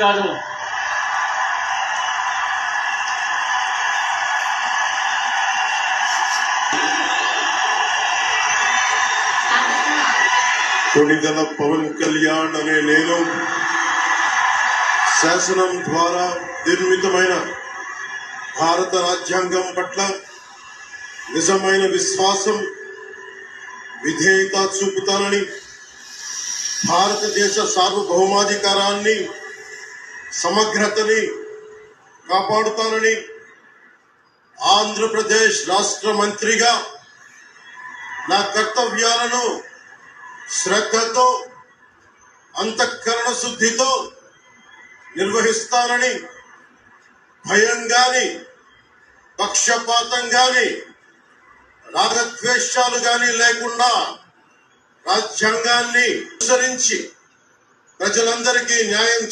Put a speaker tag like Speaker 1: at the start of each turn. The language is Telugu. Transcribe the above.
Speaker 1: గారు
Speaker 2: కొణిదెల పవన్ కళ్యాణ్ అనే నేను శాసనం ద్వారా నిర్మితమైన భారత రాజ్యాంగం పట్ల నిజమైన విశ్వాసం విధేయత చూపుతానని, భారతదేశ సార్వభౌమాధికారాన్ని సమగ్రతని కాపాడుతానని, ఆంధ్రప్రదేశ్ రాష్ట్ర మంత్రిగా నా కర్తవ్యాలను శ్రద్ధతో అంతఃకరణ శుద్ధితో నిర్వహిస్తానని, భయం గాని పక్షపాతం గాని రాగద్వేషాలు గాని లేకుండా రాజ్యాంగాన్ని అనుసరించి ప్రజలందరికీ న్యాయం